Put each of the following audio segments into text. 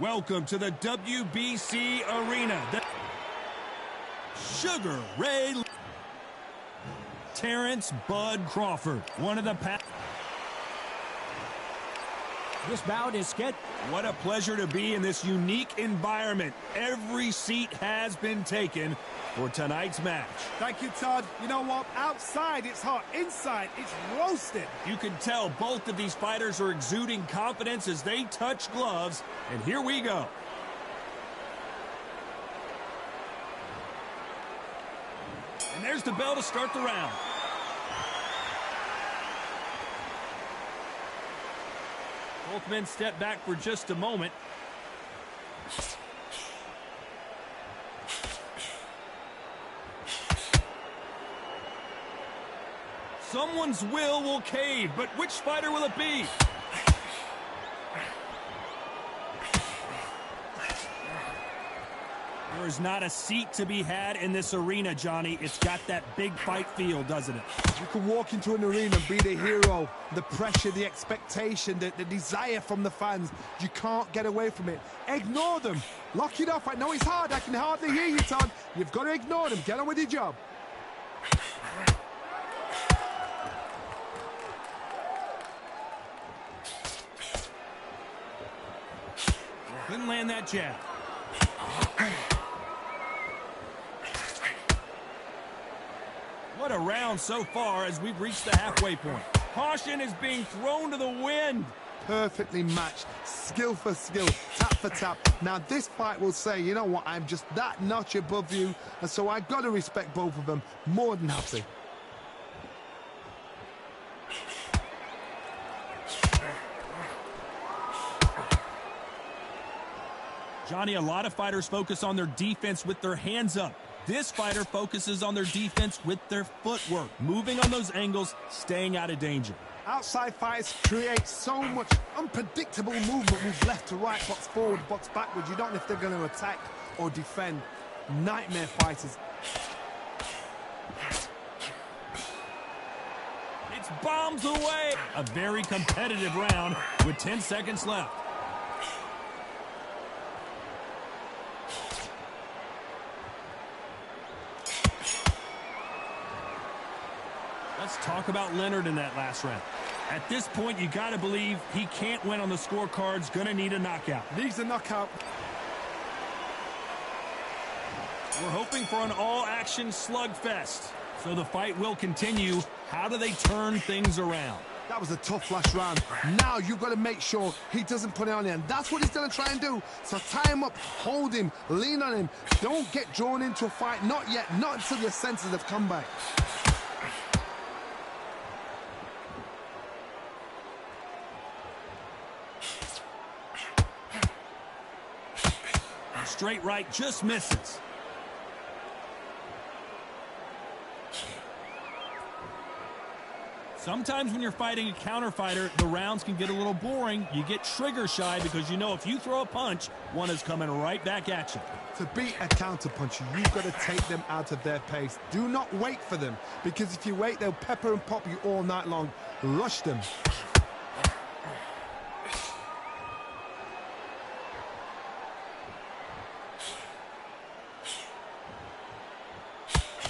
Welcome to the WBC Arena. Sugar Ray Terrence Bud Crawford, one of the This bout is scheduled. What a pleasure to be in this unique environment. Every seat has been taken for tonight's match. Thank you, Todd. You know what? Outside, it's hot. Inside, it's roasted. You can tell both of these fighters are exuding confidence as they touch gloves. And here we go. And there's the bell to start the round. Both men step back for just a moment. Someone's will cave, but which fighter will it be? There is not a seat to be had in this arena, Johnny. It's got that big fight feel, doesn't it? You can walk into an arena and be the hero. The pressure, the expectation, the desire from the fans. You can't get away from it. Ignore them. Lock it off. I know it's hard. I can hardly hear you, Todd. You've got to ignore them. Get on with your job. Couldn't land that jab. What a round so far as we've reached the halfway point. Caution is being thrown to the wind. Perfectly matched. Skill for skill. Tap for tap. Now this fight will say, you know what, I'm just that notch above you. And so I've got to respect both of them. More than happy. Johnny, a lot of fighters focus on their defense with their hands up. This fighter focuses on their defense with their footwork, moving on those angles, staying out of danger. Outside fighters create so much unpredictable movement. Move left to right, box forward, box backwards. You don't know if they're going to attack or defend. Nightmare fighters. It's bombs away. A very competitive round with 10 seconds left. Let's talk about Leonard in that last round. At this point, you got to believe he can't win on the scorecards. Going to need a knockout. Needs a knockout. We're hoping for an all-action slugfest. So the fight will continue. How do they turn things around? That was a tough last round. Now you've got to make sure he doesn't put it on him. That's what he's going to try and do. So tie him up, hold him, lean on him. Don't get drawn into a fight. Not yet. Not until your senses have come back. Straight right just misses. Sometimes when you're fighting a counter fighter, the rounds can get a little boring. You get trigger shy because you know if you throw a punch, one is coming right back at you. To beat a counter puncher, you've got to take them out of their pace. Do not wait for them, because if you wait, they'll pepper and pop you all night long. Rush them.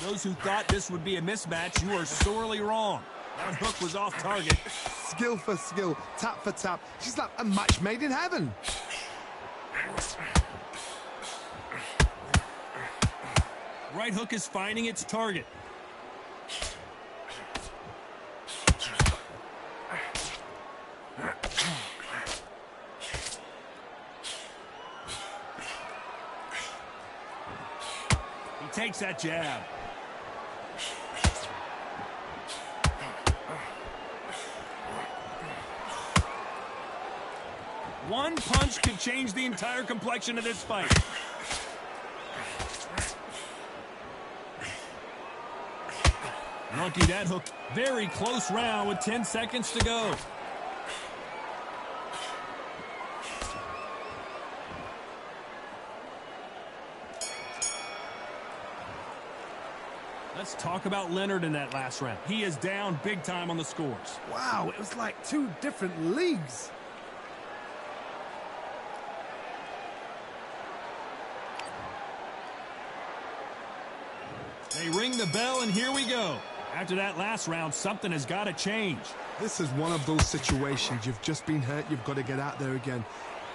Those who thought this would be a mismatch, you are sorely wrong. That hook was off target. Skill for skill, tap for tap. She's like a match made in heaven. Right hook is finding its target. He takes that jab. One punch could change the entire complexion of this fight. Lucky that hook. Very close round with 10 seconds to go. Let's talk about Leonard in that last round. He is down big time on the scores. Wow, it was like two different leagues. the bell, and here we go. After that last round, something has got to change. This is one of those situations. You've just been hurt. You've got to get out there again.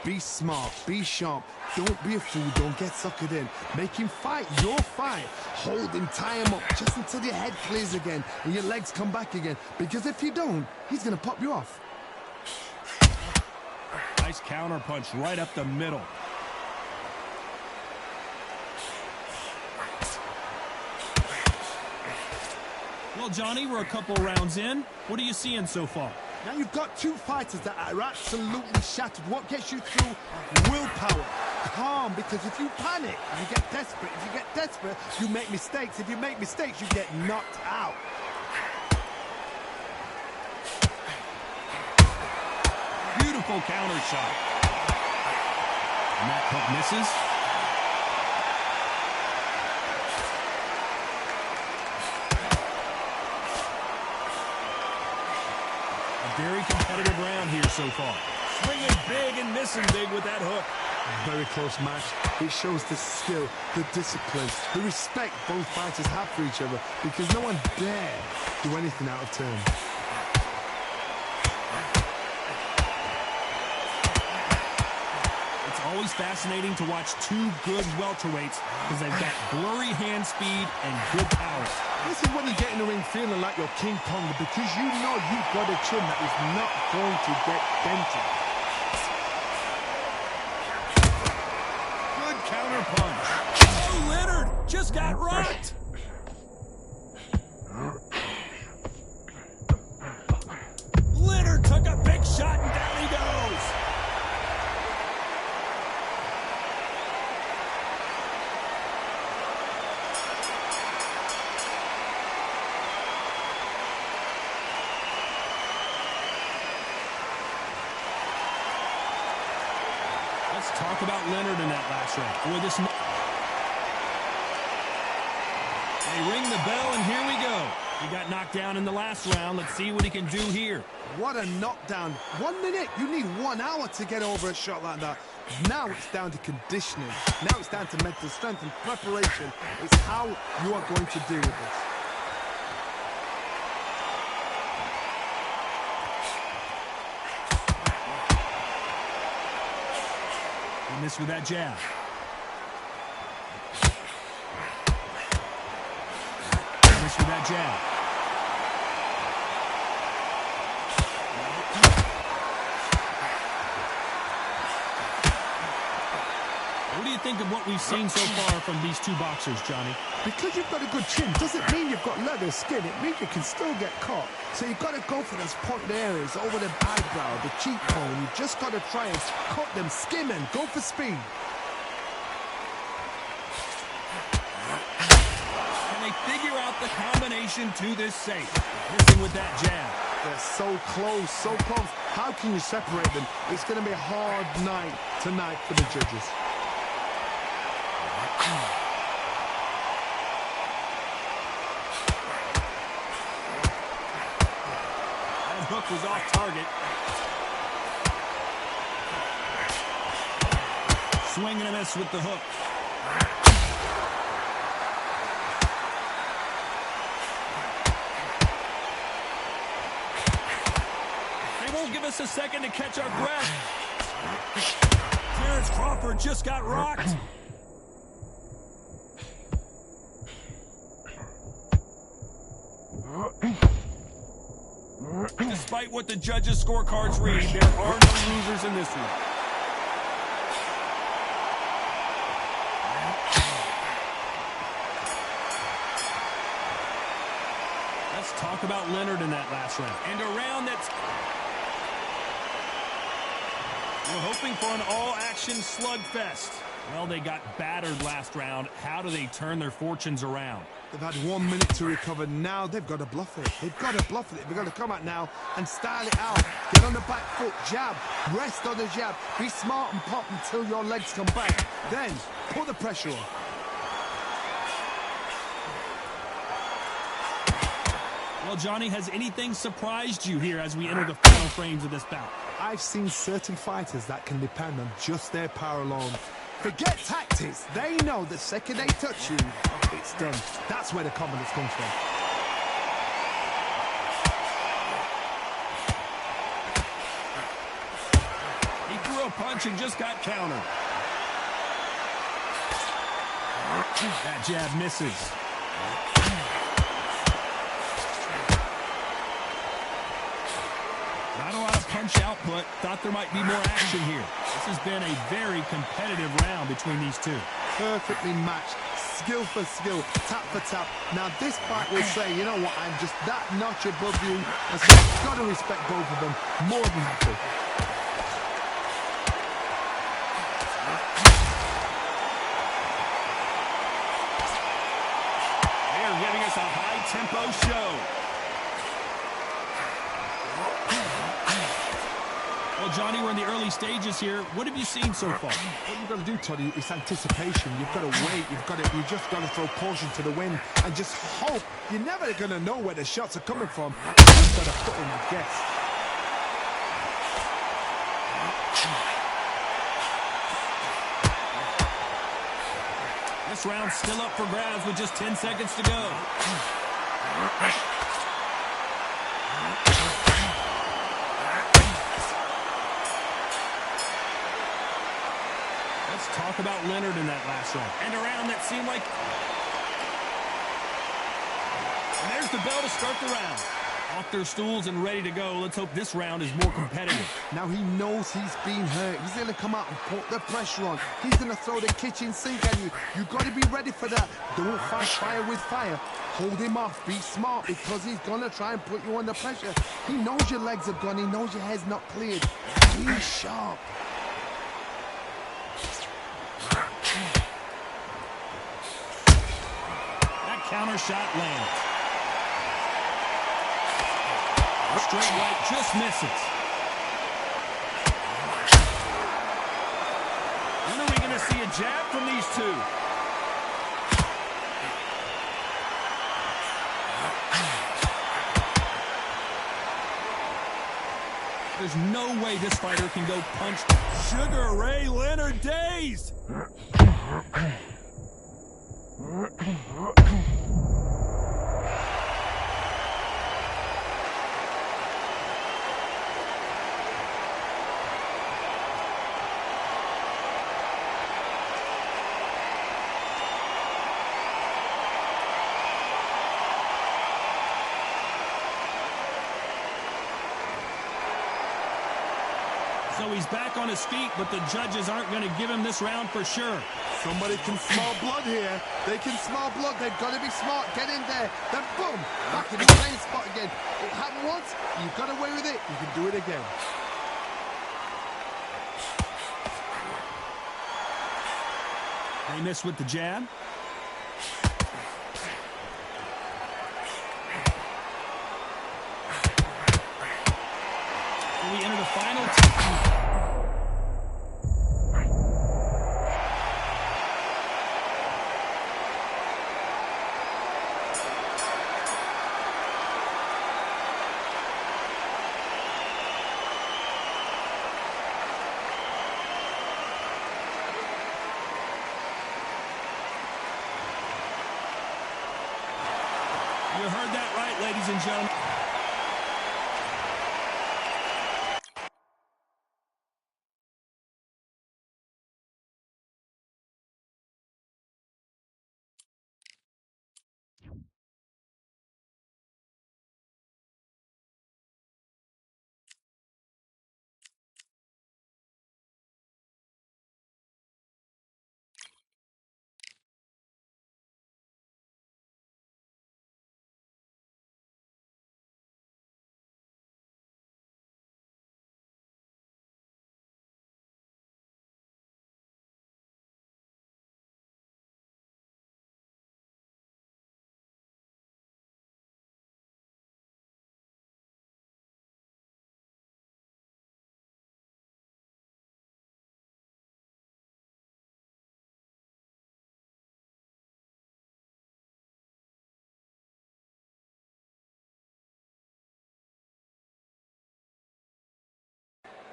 Be smart. Be sharp. Don't be a fool. Don't get suckered in. Make him fight your fight. Hold him. Tie him up just until your head clears again and your legs come back again. Because if you don't, he's going to pop you off. Nice counter punch right up the middle. Well, Johnny, we're a couple rounds in. What are you seeing so far? Now you've got two fighters that are absolutely shattered. What gets you through? Willpower. Calm, because if you panic, you get desperate. If you get desperate, you make mistakes. If you make mistakes, you get knocked out. Beautiful counter shot. And that hook misses. Very competitive round here so far. Swinging big and missing big with that hook. Very close match. It shows the skill, the discipline, the respect both fighters have for each other, because no one dare do anything out of turn. It's always fascinating to watch two good welterweights because they've got blurry hand speed and good power. This is when you get in the ring feeling like you're King Kong, because you know you've got a chin that is not going to get dented. Good counter punch. Oh, Leonard just got rocked. Leonard took a big shot and down he goes. Let's talk about Leonard in that last round. Boy, this... They ring the bell, and here we go. He got knocked down in the last round. Let's see what he can do here. What a knockdown. 1 minute. You need 1 hour to get over a shot like that. Now it's down to conditioning. Now it's down to mental strength and preparation. It's how you are going to deal with this. He missed with that jab. Missed with that jab. What do you think of what we've seen so far from these two boxers, Johnny? Because you've got a good chin doesn't mean you've got leather skin. It means you can still get caught. So you've got to go for those pointed areas over the eyebrow, the cheekbone. You've just got to try and cut them, skim and go for speed. Can they figure out the combination to this safe? Missing with that jab. They're so close, so close. How can you separate them? It's going to be a hard night tonight for the judges. That hook was off target. Swing and a miss with the hook. They won't give us a second to catch our breath. Terrence Crawford just got rocked. Despite what the judges' scorecards read, there are no losers in this one. Let's talk about Leonard in that last round. And a round that's... We're hoping for an all-action slugfest. Well, they got battered last round. How do they turn their fortunes around? They've had 1 minute to recover. Now they've got to bluff it. They've got to bluff it. They've got to come out now and style it out. Get on the back foot, jab, rest on the jab. Be smart and pop until your legs come back. Then put the pressure on. Well, Johnny, has anything surprised you here as we enter the final frames of this bout? I've seen certain fighters that can depend on just their power alone. Forget tactics. They know the second they touch you, it's done. That's where the confidence comes from. He threw a punch and just got countered. That jab misses. Not a lot of punch output. Thought there might be more action here. This has been a very competitive round between these two. Perfectly matched. Skill for skill, tap for tap. Now this fight will say, you know what, I'm just that notch above you. And so you've got to respect both of them. More than happy. They're giving us a high-tempo show. Well, Johnny, we're in the early stages here. What have you seen so far? What you've got to do, Toddy, is anticipation. You've got to wait. You just got to throw caution to the wind and just hope. You're never going to know where the shots are coming from. You just got to put in a guess. This round's still up for grabs with just 10 seconds to go. Let's talk about Leonard in that last round. And a round that seemed like... And there's the bell to start the round. Off their stools and ready to go. Let's hope this round is more competitive. Now he knows he's been hurt. He's going to come out and put the pressure on. He's going to throw the kitchen sink at you. You've got to be ready for that. Don't fight fire with fire. Hold him off. Be smart because he's going to try and put you under pressure. He knows your legs are gone. He knows your head's not cleared. Be sharp. That counter shot lands. Straight right just misses. When are we going to see a jab from these two? There's no way this fighter can go punch. Sugar Ray Leonard days! So he's back on his feet, but the judges aren't going to give him this round for sure. Somebody can smell blood here. They can smell blood. They've got to be smart. Get in there. Then boom, back in the same spot again. It happened once. You got away with it. You can do it again. They miss with the jab. We enter the final. You heard that right, ladies and gentlemen.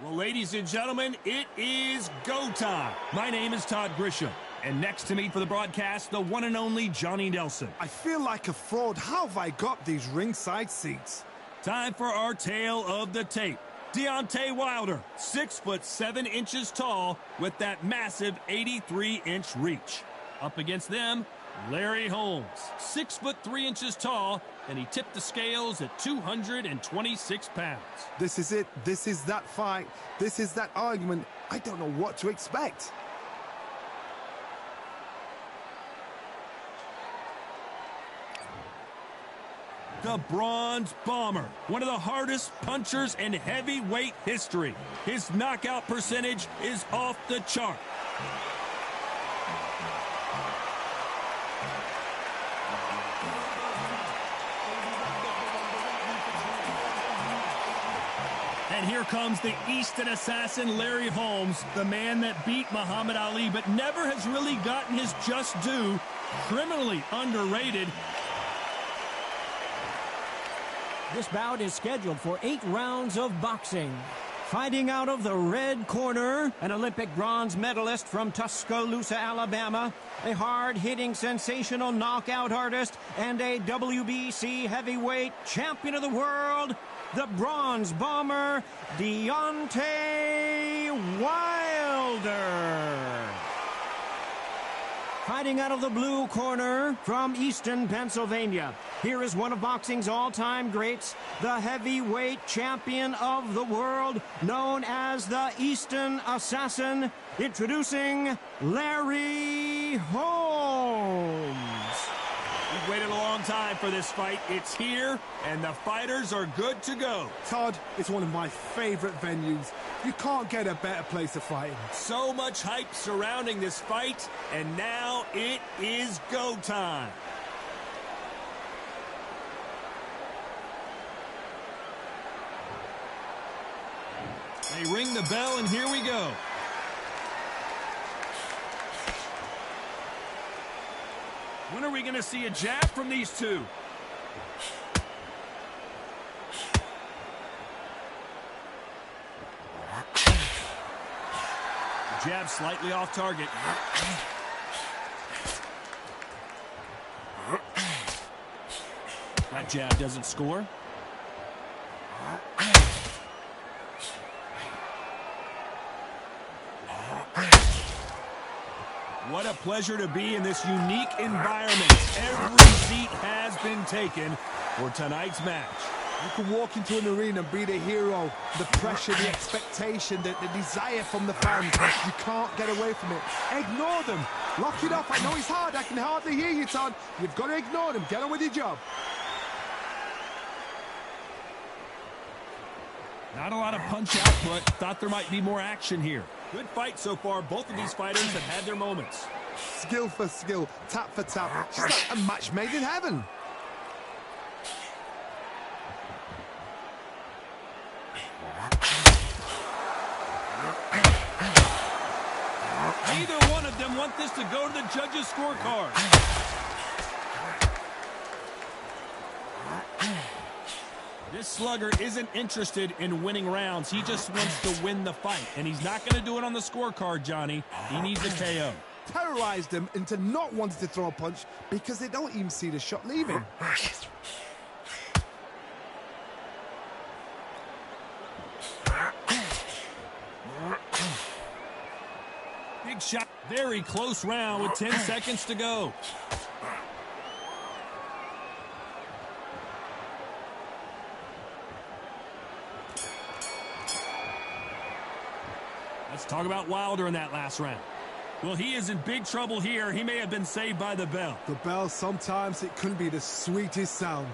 Well, ladies and gentlemen, it is go time. My name is Todd Grisham. And next to me for the broadcast, the one and only Johnny Nelson. I feel like a fraud. How have I got these ringside seats? Time for our tale of the tape. Deontay Wilder, 6'7" tall with that massive 83-inch reach. Up against them, Larry Holmes, 6'3" tall, and he tipped the scales at 226 pounds. This is it. This is that fight. This is that argument. I don't know what to expect. The Bronze Bomber, one of the hardest punchers in heavyweight history. His knockout percentage is off the chart. And here comes the Eastern assassin, Larry Holmes, the man that beat Muhammad Ali but never has really gotten his just due. Criminally underrated. This bout is scheduled for 8 rounds of boxing. Fighting out of the red corner, an Olympic bronze medalist from Tuscaloosa, Alabama, a hard-hitting, sensational knockout artist, and a WBC heavyweight champion of the world, the Bronze Bomber, Deontay Wilder. Fighting out of the blue corner from Easton, Pennsylvania. Here is one of boxing's all-time greats, the heavyweight champion of the world, known as the Easton Assassin, introducing Larry Holmes. We've waited a long time for this fight. It's here, and the fighters are good to go. Todd, it's one of my favorite venues. You can't get a better place to fight in. So much hype surrounding this fight, and now it is go time. They ring the bell, and here we go. When are we going to see a jab from these two? The jab slightly off target. That jab doesn't score. What a pleasure to be in this unique environment. Every seat has been taken for tonight's match. You can walk into an arena and be the hero. The pressure, the expectation, the desire from the fans. You can't get away from it. Ignore them. Lock it off. I know it's hard. I can hardly hear you, Todd. You've got to ignore them. Get on with your job. Not a lot of punch output. Thought there might be more action here. Good fight so far. Both of these fighters have had their moments. Skill for skill, tap for tap. Just like a match made in heaven. Neither one of them want this to go to the judges' scorecard. This slugger isn't interested in winning rounds. He just wants to win the fight. And he's not going to do it on the scorecard, Johnny. He needs a KO. Terrorized them into not wanting to throw a punch because they don't even see the shot leaving. Big shot. Very close round with 10 seconds to go. Let's talk about Wilder in that last round. Well, he is in big trouble here. He may have been saved by the bell. The bell, sometimes it can be the sweetest sound.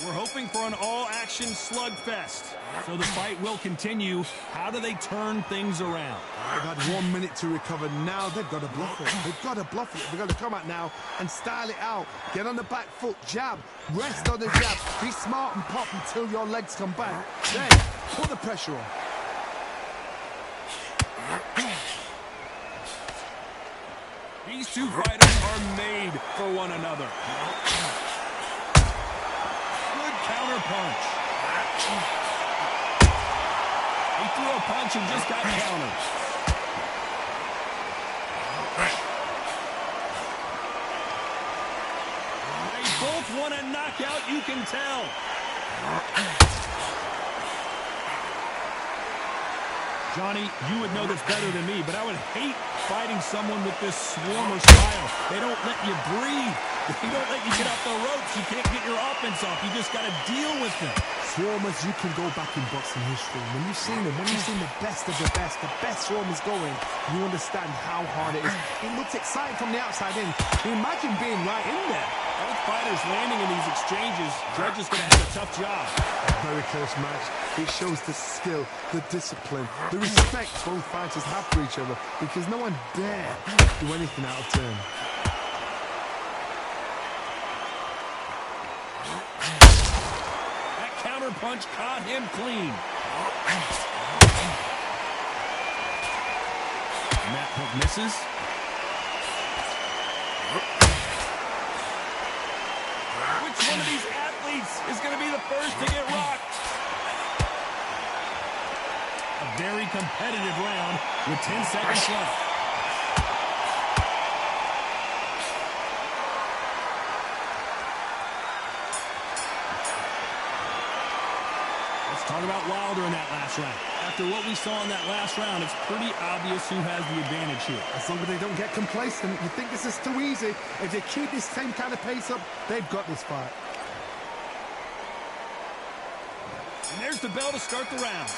We're hoping for an all-action slugfest. So the fight will continue. How do they turn things around? They've had 1 minute to recover. Now they've got to bluff it. They've got to bluff it. They've got to come out now and style it out. Get on the back foot, jab, rest on the jab. Be smart and pop until your legs come back. Then put the pressure on. These two fighters are made for one another. Good counter punch. He threw a punch and just got countered. They both want a knockout, you can tell. Johnny, you would know this better than me, but I would hate fighting someone with this swarmer style. They don't let you breathe. They don't let you get off the ropes. You can't get your offense off. You just got to deal with them. Swarmers, you can go back in boxing history. When you've seen them, when you've seen the best of the best swarmers going, you understand how hard it is. It looks exciting from the outside in. Imagine being right in there. Both fighters landing in these exchanges. Judge is going to have a tough job. A very close match. It shows the skill, the discipline, the respect both fighters have for each other, because no one dare do anything out of turn. That counter punch caught him clean. And that hook misses. Which one of these athletes is going to be the first to get rocked? A very competitive round with 10 seconds left. Let's talk about Wilder in that last round. After what we saw in that last round, it's pretty obvious who has the advantage here. As long as they don't get complacent, you think this is too easy. If they keep this same kind of pace up, they've got this fight. And there's the bell to start the round.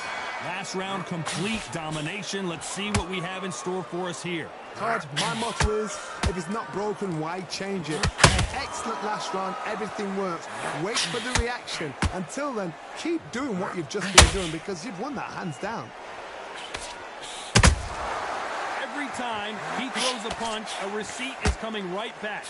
Last round, complete domination. Let's see what we have in store for us here. Todd, my motto is, if it's not broken, why change it? An excellent last round, everything works. Wait for the reaction. Until then, keep doing what you've just been doing, because you've won that hands down. Every time he throws a punch, a receipt is coming right back.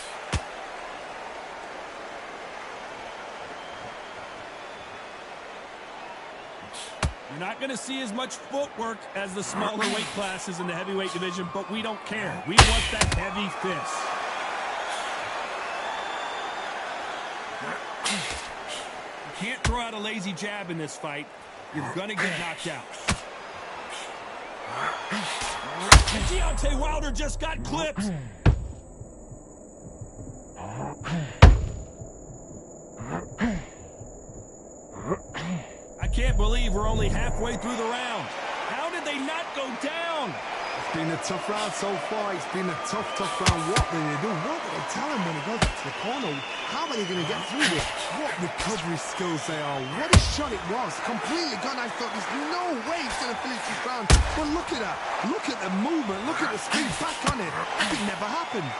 You're not going to see as much footwork as the smaller weight classes in the heavyweight division, but we don't care. We want that heavy fist. You can't throw out a lazy jab in this fight. You're going to get knocked out. And Deontay Wilder just got clipped. I can't believe we're only halfway through the round. How did they not go down? It's been a tough round so far. It's been a tough round. What did they do? What did they tell him when he goes to the corner? How are they going to get through this? What recovery skills they are. What a shot it was. Completely gone. I thought there's no way he's going to finish this round. But look at that. Look at the movement. Look at the speed back on it. It never happened.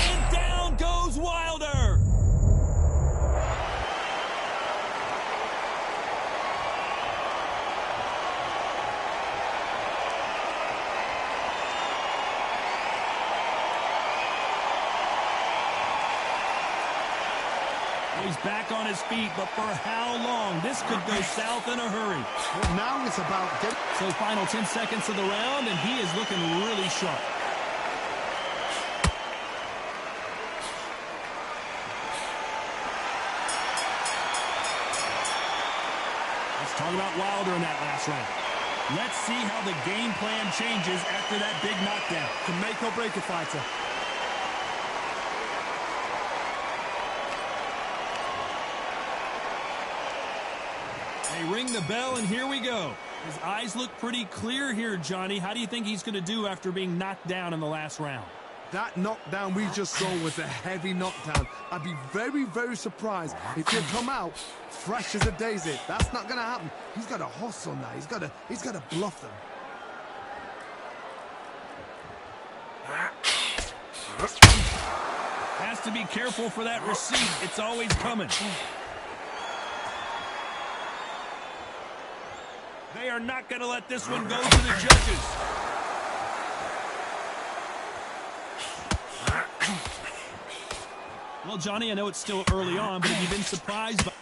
And down goes Wilder. He's back on his feet, but for how long? This could go south in a hurry. Well, now it's about getting... So final 10 seconds of the round, and he is looking really sharp. Let's talk about Wilder in that last round. Let's see how the game plan changes after that big knockdown. Can make or break a fighter. They ring the bell, and here we go. His eyes look pretty clear here, Johnny. How do you think he's going to do after being knocked down in the last round? That knockdown we just saw was a heavy knockdown. I'd be very, very surprised if he'll come out fresh as a daisy. That's not going to happen. He's got to hustle now. He's got to bluff them. has to be careful for that receipt. It's always coming. They are not going to let this one go to the judges. Well, Johnny, I know it's still early on, but have you been surprised by